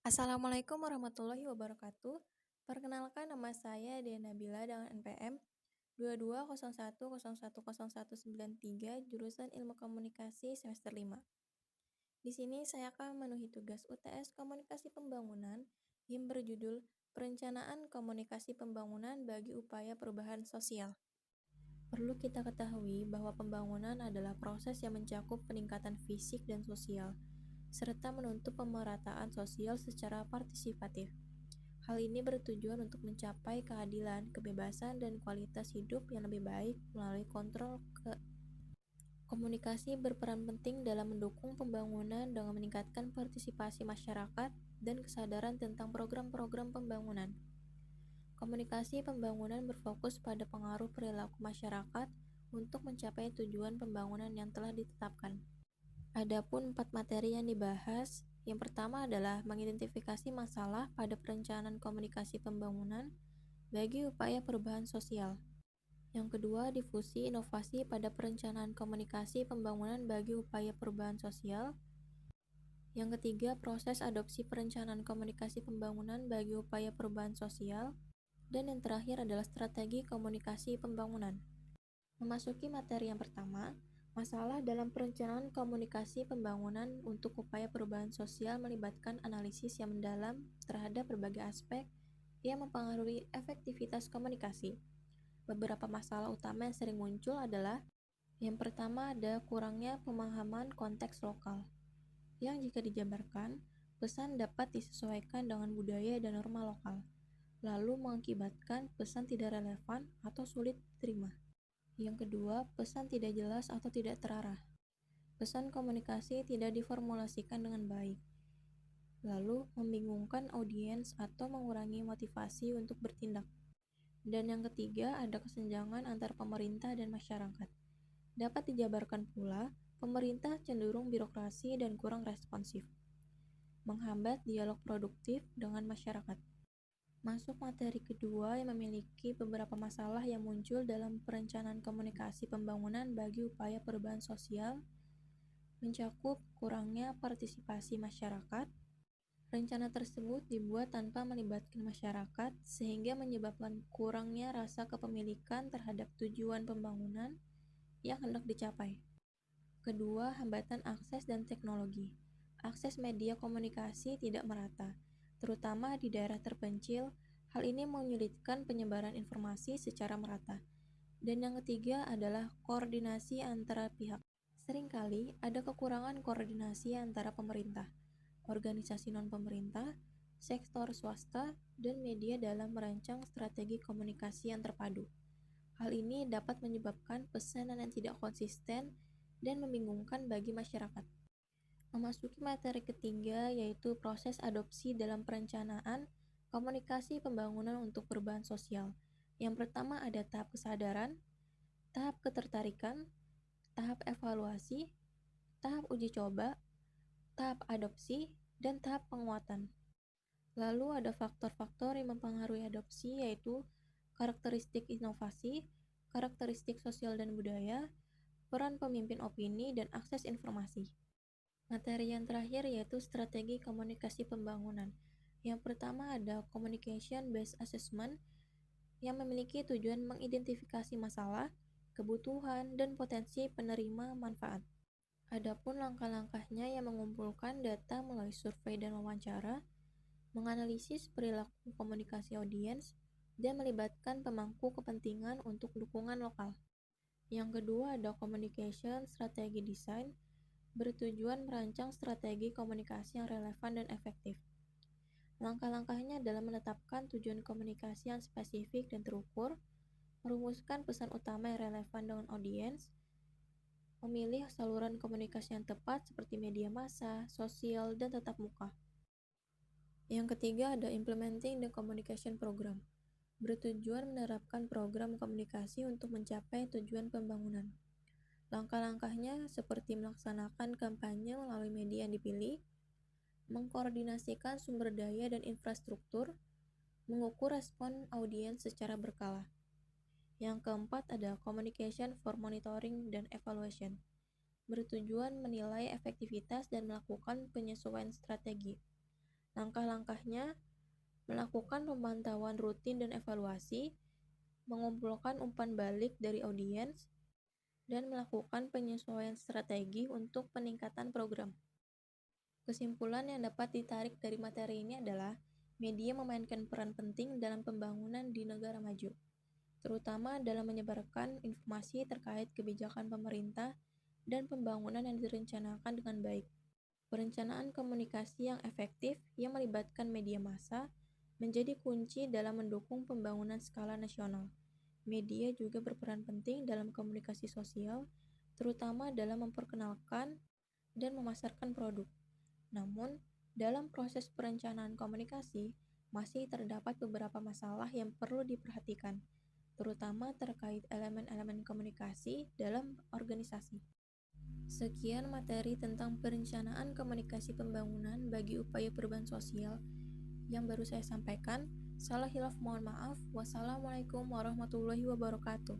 Assalamualaikum warahmatullahi wabarakatuh. Perkenalkan nama saya Dena Bila dengan NPM 2201010193 jurusan Ilmu Komunikasi semester 5. Di sini saya akan memenuhi tugas UTS Komunikasi Pembangunan yang berjudul Perencanaan Komunikasi Pembangunan bagi Upaya Perubahan Sosial. Perlu kita ketahui bahwa pembangunan adalah proses yang mencakup peningkatan fisik dan sosial, serta menuntut pemerataan sosial secara partisipatif. Hal ini bertujuan untuk mencapai keadilan, kebebasan, dan kualitas hidup yang lebih baik melalui kontrol komunikasi berperan penting dalam mendukung pembangunan dengan meningkatkan partisipasi masyarakat dan kesadaran tentang program-program pembangunan. Komunikasi pembangunan berfokus pada pengaruh perilaku masyarakat untuk mencapai tujuan pembangunan yang telah ditetapkan. Adapun 4 materi yang dibahas, yang pertama adalah mengidentifikasi masalah pada perencanaan komunikasi pembangunan bagi upaya perubahan sosial. Yang kedua, difusi inovasi pada perencanaan komunikasi pembangunan bagi upaya perubahan sosial. Yang ketiga, proses adopsi perencanaan komunikasi pembangunan bagi upaya perubahan sosial. Dan yang terakhir adalah strategi komunikasi pembangunan. Memasuki materi yang pertama, masalah dalam perencanaan komunikasi pembangunan untuk upaya perubahan sosial melibatkan analisis yang mendalam terhadap berbagai aspek yang mempengaruhi efektivitas komunikasi. Beberapa masalah utama yang sering muncul adalah: yang pertama ada kurangnya pemahaman konteks lokal, yang jika dijabarkan, pesan dapat disesuaikan dengan budaya dan norma lokal, lalu mengakibatkan pesan tidak relevan atau sulit diterima. Yang kedua, pesan tidak jelas atau tidak terarah. Pesan komunikasi tidak diformulasikan dengan baik, lalu membingungkan audiens atau mengurangi motivasi untuk bertindak. Dan yang ketiga, ada kesenjangan antar pemerintah dan masyarakat. Dapat dijabarkan pula, pemerintah cenderung birokrasi dan kurang responsif, menghambat dialog produktif dengan masyarakat. Masuk materi kedua yang memiliki beberapa masalah yang muncul dalam perencanaan komunikasi pembangunan bagi upaya perubahan sosial, mencakup kurangnya partisipasi masyarakat. Rencana tersebut dibuat tanpa melibatkan masyarakat sehingga menyebabkan kurangnya rasa kepemilikan terhadap tujuan pembangunan yang hendak dicapai. Kedua, hambatan akses dan teknologi. Akses media komunikasi tidak merata, terutama di daerah terpencil. Hal ini menyulitkan penyebaran informasi secara merata. Dan yang ketiga adalah koordinasi antara pihak. Seringkali ada kekurangan koordinasi antara pemerintah, organisasi non-pemerintah, sektor swasta, dan media dalam merancang strategi komunikasi yang terpadu. Hal ini dapat menyebabkan pesanan yang tidak konsisten dan membingungkan bagi masyarakat. Memasuki materi ketiga, yaitu proses adopsi dalam perencanaan komunikasi pembangunan untuk perubahan sosial. Yang pertama ada tahap kesadaran, tahap ketertarikan, tahap evaluasi, tahap uji coba, tahap adopsi, dan tahap penguatan. Lalu ada faktor-faktor yang mempengaruhi adopsi, yaitu karakteristik inovasi, karakteristik sosial dan budaya, peran pemimpin opini, dan akses informasi. Materi yang terakhir yaitu strategi komunikasi pembangunan. Yang pertama ada Communication Based Assessment yang memiliki tujuan mengidentifikasi masalah, kebutuhan, dan potensi penerima manfaat. Adapun langkah-langkahnya yang mengumpulkan data melalui survei dan wawancara, menganalisis perilaku komunikasi audiens, dan melibatkan pemangku kepentingan untuk dukungan lokal. Yang kedua ada Communication Strategy Design, bertujuan merancang strategi komunikasi yang relevan dan efektif. Langkah-langkahnya adalah menetapkan tujuan komunikasi yang spesifik dan terukur, merumuskan pesan utama yang relevan dengan audiens, memilih saluran komunikasi yang tepat seperti media massa, sosial, dan tatap muka. Yang ketiga ada Implementing the Communication Program, bertujuan menerapkan program komunikasi untuk mencapai tujuan pembangunan. Langkah-langkahnya seperti melaksanakan kampanye melalui media yang dipilih, mengkoordinasikan sumber daya dan infrastruktur, mengukur respon audiens secara berkala. Yang keempat ada Communication for Monitoring dan Evaluation, bertujuan menilai efektivitas dan melakukan penyesuaian strategi. Langkah-langkahnya melakukan pemantauan rutin dan evaluasi, mengumpulkan umpan balik dari audiens, dan melakukan penyesuaian strategi untuk peningkatan program. Kesimpulan yang dapat ditarik dari materi ini adalah media memainkan peran penting dalam pembangunan di negara maju, terutama dalam menyebarkan informasi terkait kebijakan pemerintah dan pembangunan yang direncanakan dengan baik. Perencanaan komunikasi yang efektif yang melibatkan media massa menjadi kunci dalam mendukung pembangunan skala nasional. Media juga berperan penting dalam komunikasi sosial, terutama dalam memperkenalkan dan memasarkan produk. Namun, dalam proses perencanaan komunikasi, masih terdapat beberapa masalah yang perlu diperhatikan, terutama terkait elemen-elemen komunikasi dalam organisasi. Sekian materi tentang perencanaan komunikasi pembangunan bagi upaya perubahan sosial yang baru saya sampaikan. Salah hilaf mohon maaf. Wassalamualaikum warahmatullahi wabarakatuh.